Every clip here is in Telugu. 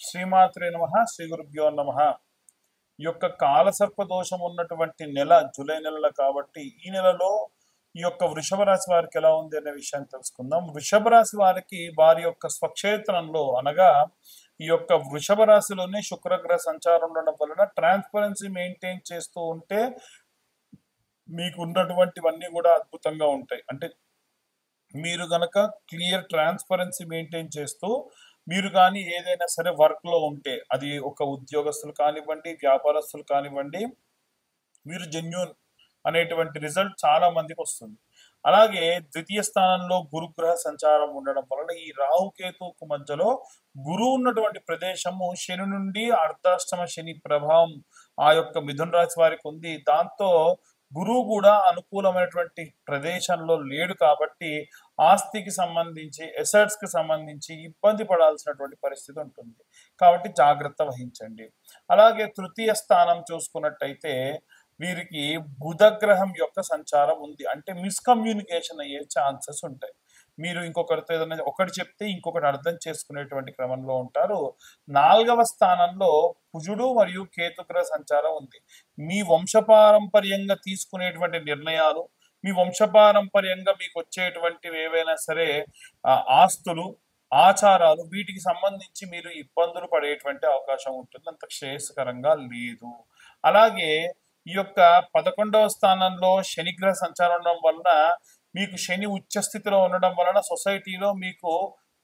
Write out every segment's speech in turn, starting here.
శ్రీమాత్రే నమః శ్రీ గురుభ్యో నమః. ఈ యొక్క కాలసర్ప దోషం ఉన్నటువంటి నెల జూలై నెలలో కాబట్టి ఈ నెలలో ఈ యొక్క వృషభ రాశి వారికి ఎలా ఉంది అనే విషయాన్ని తెలుసుకుందాం. వృషభ రాశి వారికి వారి యొక్క స్వక్షేత్రంలో అనగా ఈ యొక్క వృషభ రాశిలోనే శుక్రగ్రహ సంచారం ఉండడం వలన ట్రాన్స్పరెన్సీ మెయింటైన్ చేస్తూ ఉంటే మీకు ఉన్నటువంటివన్నీ కూడా అద్భుతంగా ఉంటాయి. అంటే మీరు గనక క్లియర్ ట్రాన్స్పరెన్సీ మెయింటైన్ చేస్తూ మీరు కానీ ఏదైనా సరే వర్క్లో ఉంటే అది ఒక ఉద్యోగస్తులు కానివ్వండి, వ్యాపారస్తులు కానివ్వండి, మీరు జెన్యూన్ అనేటువంటి రిజల్ట్ చాలా మందికి వస్తుంది. అలాగే ద్వితీయ స్థానంలో గురుగ్రహ సంచారం ఉండడం వలన ఈ రాహుకేతుకు మధ్యలో గురువు ఉన్నటువంటి ప్రదేశము శని నుండి అర్ధాష్టమ శని ప్రభావం ఆ యొక్క మిథున రాశి వారికి ఉంది. దాంతో గురువు కూడా అనుకూలమైనటువంటి ప్రదేశంలో లేడు కాబట్టి ఆస్తికి సంబంధించి అసెట్స్ కి సంబంధించి ఇబ్బంది పడాల్సినటువంటి పరిస్థితి ఉంటుంది. కాబట్టి జాగ్రత్త వహించండి. అలాగే తృతీయ స్థానం చూసుకున్నట్టయితే వీరికి బుధగ్రహం యొక్క సంచారం ఉంది. అంటే మిస్కమ్యూనికేషన్ అయ్యే ఛాన్సెస్ ఉంటాయి. మీరు ఇంకొకరితో ఏదైనా ఒకటి చెప్తే ఇంకొకటి అర్థం చేసుకునేటువంటి క్రమంలో ఉంటారు. 4వ స్థానంలో కుజుడు మరియు కేతుగ్రహ సంచారం ఉంది. మీ వంశపారంపర్యంగా తీసుకునేటువంటి నిర్ణయాలు, మీ వంశపారంపర్యంగా మీకు వచ్చేటువంటివి ఏవైనా సరే ఆస్తులు, ఆచారాలు, వీటికి సంబంధించి మీరు ఇబ్బందులు పడేటువంటి అవకాశం ఉంటుంది. అంత శ్రేయస్కరంగా లేదు. అలాగే ఈ యొక్క 11వ స్థానంలో శనిగ్రహ సంచారం ఉండడం వలన మీకు శని ఉచ్చ స్థితిలో ఉండడం వలన సొసైటీలో మీకు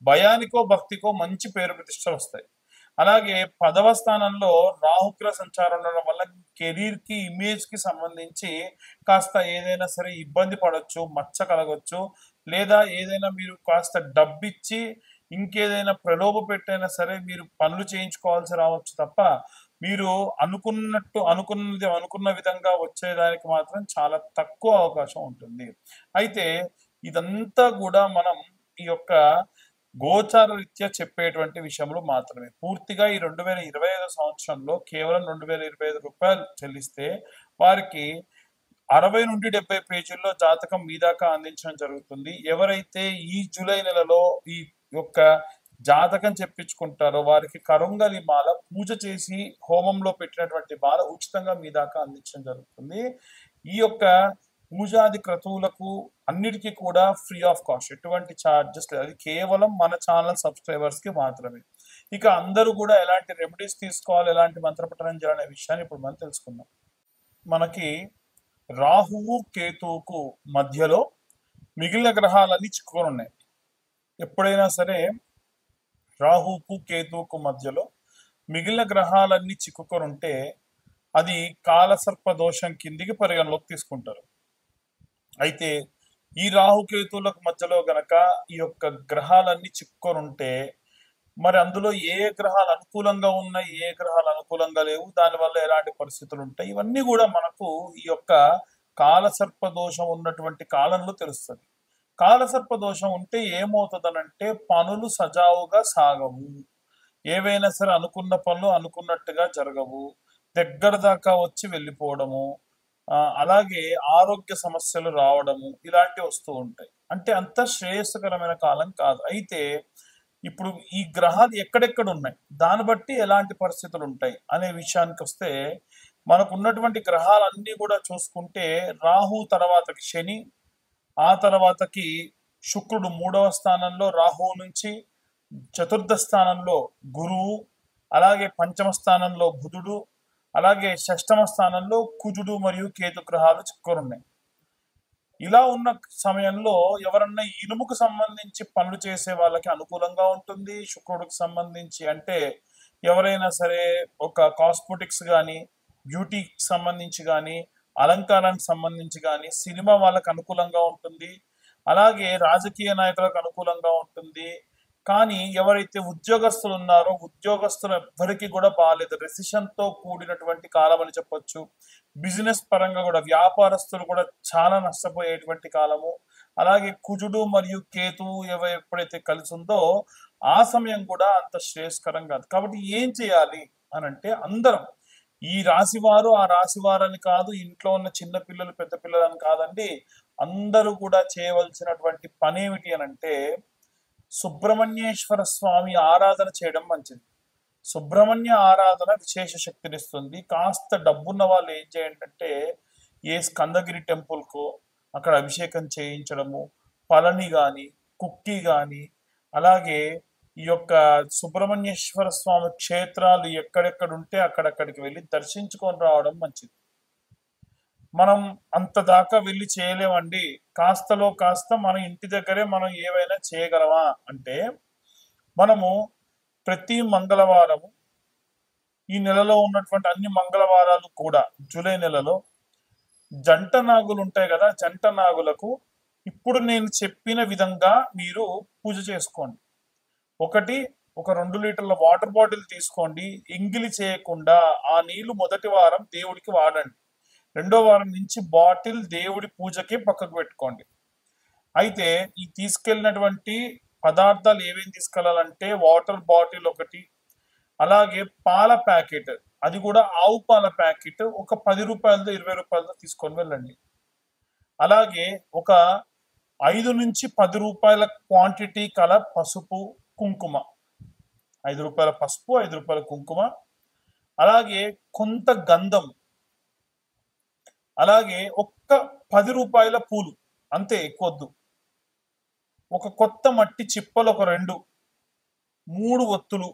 భయానికో భక్తికో మంచి పేరు ప్రతిష్టలు వస్తాయి. అలాగే 10వ స్థానంలో రాహుగ్రహ సంచారం ఉండడం వల్ల కెరీర్ కి, ఇమేజ్ కి సంబంధించి కాస్త ఏదైనా సరే ఇబ్బంది పడవచ్చు, మచ్చ కలగవచ్చు, లేదా ఏదైనా మీరు కాస్త డబ్బిచ్చి ఇంకేదైనా ప్రలోభ పెట్టైనా సరే మీరు పనులు చేయించుకోవాల్సి రావచ్చు తప్ప మీరు అనుకున్న విధంగా వచ్చేదానికి మాత్రం చాలా తక్కువ అవకాశం ఉంటుంది. అయితే ఇదంతా కూడా మనం ఈ యొక్క గోచార రీత్యా చెప్పేటువంటి విషయంలో మాత్రమే. పూర్తిగా ఈ 2025 సంవత్సరంలో కేవలం 2025 రూపాయలు చెల్లిస్తే వారికి 60 నుండి 70 పేజీల్లో జాతకం మీ దాకా అందించడం జరుగుతుంది. ఎవరైతే ఈ జూలై నెలలో ఈ యొక్క జాతకం చెప్పించుకుంటారో వారికి కరుంగలి మాల పూజ చేసి హోమంలో పెట్టినటువంటి మాల ఉచితంగా మీ దాకా అందించడం జరుగుతుంది. ఈ యొక్క పూజాది క్రతువులకు అన్నిటికీ కూడా ఫ్రీ ఆఫ్ కాస్ట్, ఎటువంటి ఛార్జెస్ లేదు. అది కేవలం మన ఛానల్ సబ్స్క్రైబర్స్ కి మాత్రమే. ఇక అందరూ కూడా ఎలాంటి రెమెడీస్ తీసుకోవాలి, ఎలాంటి మంత్రపఠనం చేయాలనే విషయాన్ని ఇప్పుడు మనం తెలుసుకుందాం. మనకి రాహువు కేతువుకు మధ్యలో మిగిలిన గ్రహాలన్నీ చిక్కుకొని ఉన్నాయి. ఎప్పుడైనా సరే రాహుకు కేతువుకు మధ్యలో మిగిలిన గ్రహాలన్నీ చిక్కుకొని ఉంటే అది కాలసర్ప దోషం కిందికి పరిగణలోకి తీసుకుంటారు. అయితే ఈ రాహుకేతువులకు మధ్యలో గనక ఈ యొక్క గ్రహాలన్నీ చిక్కుకొని ఉంటే మరి అందులో ఏ గ్రహాలు అనుకూలంగా ఉన్నాయి, ఏ గ్రహాలు అనుకూలంగా లేవు, దానివల్ల ఎలాంటి పరిస్థితులు ఉంటాయి, ఇవన్నీ కూడా మనకు ఈ యొక్క కాలసర్ప దోషం ఉన్నటువంటి కాలంలో తెలుస్తుంది. కాలసర్ప దోషం ఉంటే ఏమవుతుందనంటే పనులు సజావుగా సాగవు, ఏవైనా సరే అనుకున్న పనులు అనుకున్నట్టుగా జరగవు, దగ్గర దాకా వచ్చి వెళ్ళిపోవడము, అలాగే ఆరోగ్య సమస్యలు రావడము, ఇలాంటివి వస్తూ ఉంటాయి. అంటే అంత శ్రేయస్కరమైన కాలం కాదు. అయితే ఇప్పుడు ఈ గ్రహాలు ఎక్కడెక్కడ ఉన్నాయి, దాన్ని బట్టి ఎలాంటి పరిస్థితులు ఉంటాయి అనే విషయానికి వస్తే మనకు ఉన్నటువంటి గ్రహాలన్నీ కూడా చూసుకుంటే రాహు తర్వాతకి శని, ఆ తర్వాతకి శుక్రుడు 3వ స్థానంలో రాహువు నుంచి, చతుర్థ స్థానంలో గురువు, అలాగే పంచమ స్థానంలో బుధుడు, అలాగే షష్టమ స్థానంలో కుజుడు మరియు కేతు గ్రహాలు చిక్కుకొని ఉన్నాయి. ఇలా ఉన్న సమయంలో ఎవరన్నా ఇనుముకు సంబంధించి పనులు చేసే వాళ్ళకి అనుకూలంగా ఉంటుంది. శుక్రుడికి సంబంధించి అంటే ఎవరైనా సరే ఒక కాస్మెటిక్స్ కానీ, బ్యూటీకి సంబంధించి కానీ, అలంకారానికి సంబంధించి కానీ, సినిమా వాళ్ళకి అనుకూలంగా ఉంటుంది. అలాగే రాజకీయ నాయకులకు అనుకూలంగా ఉంటుంది. కానీ ఎవరైతే ఉద్యోగస్తులు ఉన్నారో ఉద్యోగస్తులు ఎవ్వరికి కూడా బాగాలేదు, రెసిషన్ తో కూడినటువంటి కాలం అని చెప్పొచ్చు. బిజినెస్ పరంగా కూడా వ్యాపారస్తులు కూడా చాలా నష్టపోయేటువంటి కాలము. అలాగే కుజుడు మరియు కేతువు ఎప్పుడైతే కలిసి ఉందో ఆ సమయం కూడా అంత శ్రేయస్కరం కాదు. కాబట్టి ఏం చేయాలి అని అంటే అందరం ఈ రాశివారు ఆ రాశివారని కాదు, ఇంట్లో ఉన్న చిన్న పిల్లలు పెద్ద పిల్లలని కాదండి, అందరూ కూడా చేయవలసినటువంటి పని ఏమిటి అని అంటే సుబ్రహ్మణ్యేశ్వర స్వామి ఆరాధన చేయడం మంచిది. సుబ్రహ్మణ్య ఆరాధన విశేష శక్తినిస్తుంది. కాస్త డబ్బున్న వాళ్ళు ఏం చేయండి అంటే ఏ స్కందగిరి టెంపుల్కో అక్కడ అభిషేకం చేయించడము, పళని కానీ, కుక్కి కానీ, అలాగే ఈ యొక్క సుబ్రహ్మణ్యేశ్వర స్వామి క్షేత్రాలు ఎక్కడెక్కడ ఉంటే అక్కడక్కడికి వెళ్ళి దర్శించుకొని రావడం మంచిది. మనం అంత దాకా వెళ్ళి చేయలేమండి, కాస్తలో కాస్త మన ఇంటి దగ్గరే మనం ఏవైనా చేయగలమా అంటే, మనము ప్రతి మంగళవారము ఈ నెలలో ఉన్నటువంటి అన్ని మంగళవారాలు కూడా జూలై నెలలో జంట నాగులు ఉంటాయి కదా, జంట నాగులకు ఇప్పుడు నేను చెప్పిన విధంగా మీరు పూజ చేసుకోండి. ఒక 2 లీటర్ల వాటర్ బాటిల్ తీసుకోండి. ఎంగిలి చేయకుండా ఆ నీళ్లు మొదటి వారం దేవుడికి వాడండి. రెండో వారం నుంచి బాటిల్ దేవుడి పూజకి పక్కకు పెట్టుకోండి. అయితే ఈ తీసుకెళ్ళినటువంటి పదార్థాలు ఏమేమి తీసుకెళ్లాలంటే వాటర్ బాటిల్ ఒకటి, అలాగే పాల ప్యాకెట్, అది కూడా ఆవు పాల ప్యాకెట్ ఒక 10 రూపాయలతో 20 రూపాయలతో తీసుకొని వెళ్ళండి. అలాగే ఒక 5 నుంచి 10 రూపాయల క్వాంటిటీ కల పసుపు, కుంకుమ, 5 రూపాయల పసుపు, 5 రూపాయల కుంకుమ, అలాగే కొంత గంధం, అలాగే ఒక్క 10 రూపాయల పూలు, అంతే, ఎక్కువద్దు. ఒక కొత్త మట్టి చిప్పలు ఒక 2, 3 ఒత్తులు,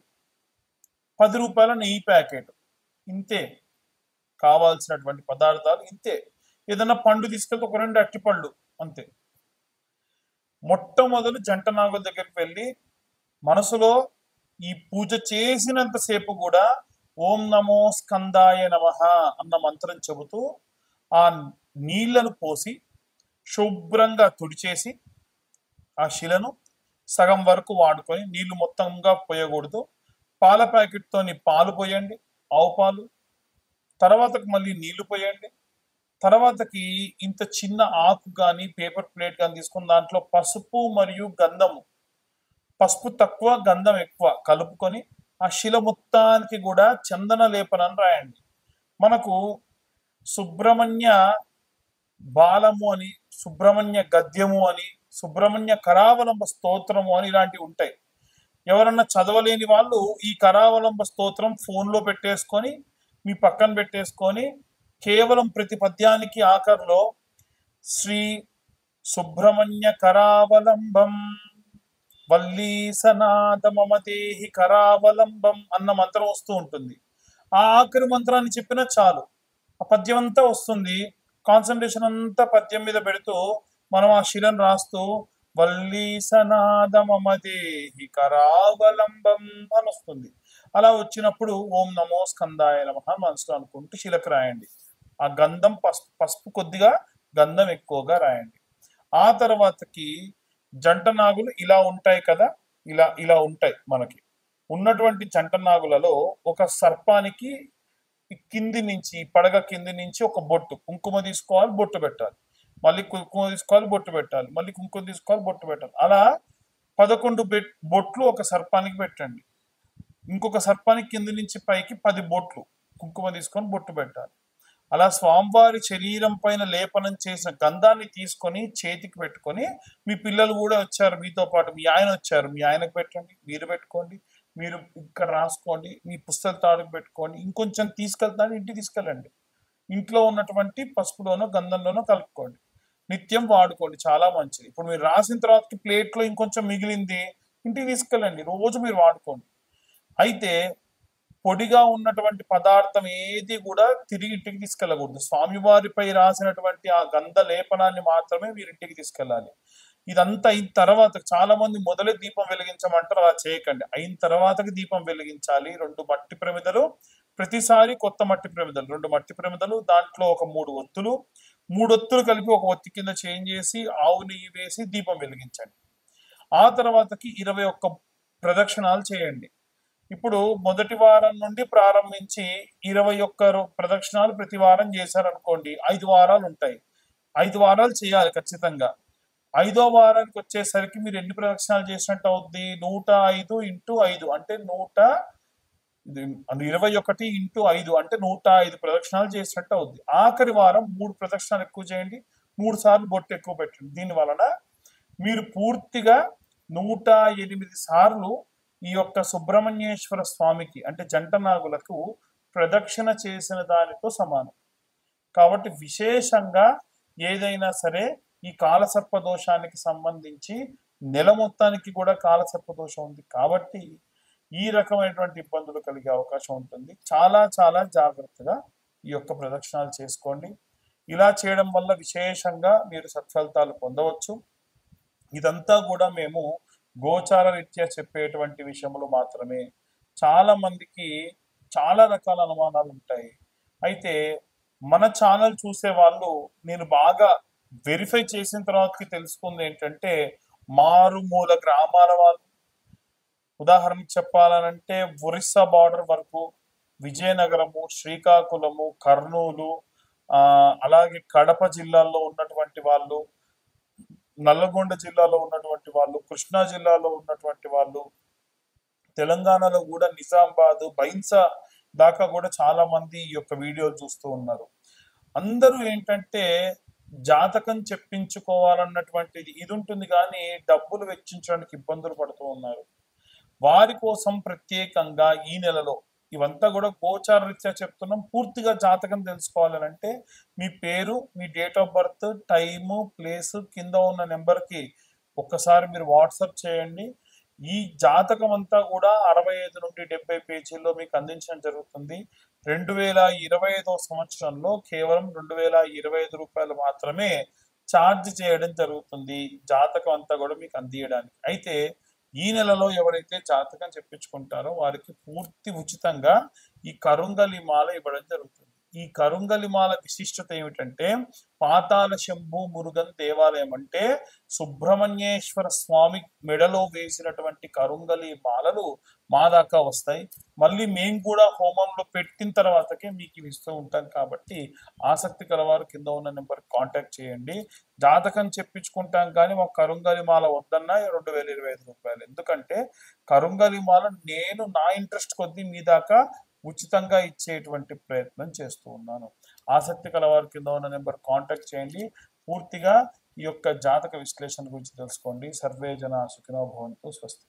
10 రూపాయల నెయ్యి ప్యాకెట్, ఇంతే. కావాల్సినటువంటి పదార్థాలు ఇంతే. ఏదైనా పండు తీసుకెళ్తే ఒక 2 అట్టిపళ్ళు, అంతే. మొట్టమొదలు జంట నాగుల దగ్గరికి వెళ్ళి మనసులో ఈ పూజ చేసినంతసేపు కూడా ఓం నమో స్కందాయ నమః అన్న మంత్రం చెబుతూ ఆ నీళ్లను పోసి శుభ్రంగా తుడిచేసి ఆ శిలను సగం వరకు వాడుకొని, నీళ్లు మొత్తంగా పోయకూడదు, పాల ప్యాకెట్తోని పాలు పోయండి, ఆవు పాలు, తర్వాతకి మళ్ళీ నీళ్లు పోయండి, తర్వాతకి ఇంత చిన్న ఆకు కానీ పేపర్ ప్లేట్ కానీ తీసుకుని దాంట్లో పసుపు మరియు గంధము, పసుపు తక్కువ గంధం ఎక్కువ కలుపుకొని ఆ శిల మొత్తానికి కూడా చందన లేపనం రాయండి. మనకు సుబ్రహ్మణ్య బాలము అని, సుబ్రహ్మణ్య గద్యము అని, సుబ్రహ్మణ్య కరావలంబ స్తోత్రము అని ఇలాంటివి ఉంటాయి. ఎవరన్నా చదవలేని వాళ్ళు ఈ కరావలంబ స్తోత్రం ఫోన్లో పెట్టేసుకొని మీ పక్కన పెట్టేసుకొని కేవలం ప్రతి పద్యానికి ఆఖరిలో శ్రీ సుబ్రహ్మణ్య కరావలంబం వల్లీసనాథ మమదేహి కరావలంబం అన్న మంత్రం వస్తూ ఉంటుంది. ఆ ఆఖరి మంత్రాన్ని చెప్పినా చాలు, ఆ పద్యం అంతా వస్తుంది. కాన్సన్ట్రేషన్ అంతా పద్యం మీద పెడుతూ మనం ఆ శిలను రాస్తూ వల్లీసనాథ మమదేహి కరావలంబం అని వస్తుంది. అలా వచ్చినప్పుడు ఓం నమో స్కందాయ నమః మనసులో అనుకుంటూ శిలకు రాయండి. ఆ గంధం పసుపు కొద్దిగా, గంధం ఎక్కువగా రాయండి. ఆ తర్వాతకి జంట నాగులు ఇలా ఉంటాయి కదా, ఇలా ఉంటాయి. మనకి ఉన్నటువంటి జంట నాగులలో ఒక సర్పానికి కింది నుంచి, పడగ కింది నుంచి ఒక బొట్టు కుంకుమ తీసుకోవాలి, బొట్టు పెట్టాలి, మళ్ళీ కుంకుమ తీసుకోవాలి, బొట్టు పెట్టాలి, మళ్ళీ కుంకుమ తీసుకోవాలి, బొట్టు పెట్టాలి. అలా 11 బొట్లు ఒక సర్పానికి పెట్టండి. ఇంకొక సర్పానికి కింది నుంచి పైకి 10 బొట్లు కుంకుమ తీసుకొని బొట్టు పెట్టాలి. అలా స్వామివారి శరీరం పైన లేపనం చేసిన గంధాన్ని తీసుకొని చేతికి పెట్టుకొని, మీ పిల్లలు కూడా వచ్చారు మీతో పాటు, మీ ఆయన వచ్చారు, మీ ఆయనకు పెట్టండి, మీరు పెట్టుకోండి, మీరు ఇక్కడ రాసుకోండి, మీ పుస్తక తాడుకు పెట్టుకోండి, ఇంకొంచెం తీసుకెళ్తాను ఇంటికి తీసుకెళ్ళండి, ఇంట్లో ఉన్నటువంటి పసుపులోనో గంధంలోనో కలుపుకోండి, నిత్యం వాడుకోండి, చాలా మంచిది. ఇప్పుడు మీరు రాసిన తర్వాత ప్లేట్లో ఇంకొంచెం మిగిలింది ఇంటికి తీసుకెళ్ళండి, రోజు మీరు వాడుకోండి. అయితే పొడిగా ఉన్నటువంటి పదార్థం ఏది కూడా తిరిగి ఇంటికి తీసుకెళ్ళకూడదు. స్వామివారిపై రాసినటువంటి ఆ గంధ లేపనాన్ని మాత్రమే మీరు ఇంటికి తీసుకెళ్ళాలి. ఇదంతా అయిన తర్వాత, చాలా మంది మొదలే దీపం వెలిగించమంటారు, అలా చేయకండి. అయిన తర్వాతకి దీపం వెలిగించాలి. 2 మట్టి ప్రమిదలు, ప్రతిసారి కొత్త మట్టి ప్రమిదలు, 2 మట్టి ప్రమిదలు, దాంట్లో ఒక 3 ఒత్తులు, 3 ఒత్తులు కలిపి ఒక ఒత్తి కింద చేంజ్ చేసి ఆవు నెయ్యి వేసి దీపం వెలిగించండి. ఆ తర్వాతకి 21 ప్రదక్షిణాలు చేయండి. ఇప్పుడు మొదటి వారం నుండి ప్రారంభించి 21 ప్రదక్షిణాలు ప్రతి వారం చేశారనుకోండి, 5 వారాలు ఉంటాయి. 5 వారాలు చేయాలి ఖచ్చితంగా. 5వ వారానికి వచ్చేసరికి మీరు ఎన్ని ప్రదక్షిణాలు చేసినట్టు అవుద్ది? 105 ఇంటూ 5 అంటే 21 ఇంటూ 5 అంటే 105 ప్రదక్షిణాలు చేసినట్టు అవుద్ది. ఆఖరి వారం 3 ప్రదక్షిణాలు ఎక్కువ చేయండి, 3 సార్లు బొట్టు ఎక్కువ పెట్టండి. దీని వలన మీరు పూర్తిగా 108 సార్లు ఈ యొక్క సుబ్రహ్మణ్యేశ్వర స్వామికి అంటే జంట నాగులకు ప్రదక్షిణ చేసిన దానితో సమానం. కాబట్టి విశేషంగా ఏదైనా సరే ఈ కాలసర్ప దోషానికి సంబంధించి నెల మొత్తానికి కూడా కాలసర్ప దోషం ఉంది కాబట్టి ఈ రకమైనటువంటి ఇబ్బందులు కలిగే అవకాశం ఉంటుంది. చాలా చాలా జాగ్రత్తగా ఈ యొక్క ప్రదక్షిణాలు చేసుకోండి. ఇలా చేయడం వల్ల విశేషంగా మీరు సత్ఫలితాలు పొందవచ్చు. ఇదంతా కూడా మేము గోచార రీత్యా చెప్పేటువంటి విషయములు మాత్రమే. చాలా మందికి చాలా రకాల అనుమానాలు ఉంటాయి. అయితే మన ఛానల్ చూసే వాళ్ళు నేను బాగా వెరిఫై చేసిన తర్వాతకి తెలుసుకుంది ఏంటంటే మారుమూల గ్రామాల వాళ్ళు, ఉదాహరణకు చెప్పాలనంటే ఒరిస్సా బార్డర్ వరకు, విజయనగరము, శ్రీకాకుళము, కర్నూలు, అలాగే కడప జిల్లాల్లో ఉన్నటువంటి వాళ్ళు, నల్లగొండ జిల్లాలో ఉన్నటువంటి వాళ్ళు, కృష్ణా జిల్లాలో ఉన్నటువంటి వాళ్ళు, తెలంగాణలో కూడా నిజామాబాద్, బైన్సా దాకా కూడా చాలా మంది ఈ యొక్క వీడియోలు చూస్తూ ఉన్నారు. అందరూ ఏంటంటే జాతకం చెప్పించుకోవాలన్నటువంటిది ఇది ఉంటుంది కానీ డబ్బులు వెచ్చించడానికి ఇబ్బందులు పడుతూ ఉన్నారు. వారి కోసం ప్రత్యేకంగా ఈ నెలలో ఇవంతా కూడా గోచార రీత్యా చెప్తున్నాం. పూర్తిగా జాతకం తెలుసుకోవాలని అంటే మీ పేరు, మీ date of birth, time, place కింద ఉన్న నెంబర్కి ఒక్కసారి మీరు వాట్సాప్ చేయండి. ఈ జాతకం అంతా కూడా 65 నుండి 70 పేజీల్లో మీకు అందించడం జరుగుతుంది. 2025 సంవత్సరంలో కేవలం 2025 రూపాయలు మాత్రమే ఛార్జ్ చేయడం జరుగుతుంది జాతకం అంతా కూడా మీకు అందియడానికి. అయితే ఈ నెలలో ఎవరైతే జాతకం చెప్పించుకుంటారో వారికి పూర్తి ఉచితంగా ఈ కరుంగలి మాల ఇవ్వడం జరుగుతుంది. ఈ కరుంగలి మాల విశిష్టత ఏమిటంటే పాతాళ శంభు మురుగన్ దేవాలయం అంటే సుబ్రహ్మణ్యేశ్వర స్వామి మెడలో వేసినటువంటి కరుంగలి మాలలు మా దాకా వస్తాయి. మళ్ళీ మేము కూడా హోమంలో పెట్టిన తర్వాతకే మీకు ఇస్తూ ఉంటాం. కాబట్టి ఆసక్తి కలవారు కింద ఉన్న నెంబర్ కాంటాక్ట్ చేయండి. జాతకం చెప్పించుకుంటాం కానీ మాకు కరుంగలి మాల వద్దన్నా 2025 రూపాయలు. ఎందుకంటే కరుంగలి మాల నేను నా ఇంట్రెస్ట్ కొద్దీ మీ దాకా ఉచితంగా ఇచ్చేటువంటి ప్రయత్నం చేస్తూ ఉన్నాను. ఆసక్తి కలవారు కింద ఉన్న నెంబర్ కాంటాక్ట్ చేయండి. పూర్తిగా ఈ యొక్క జాతక విశ్లేషణ గురించి తెలుసుకోండి. సర్వే జన సుఖినో భవంతు. స్వస్తి.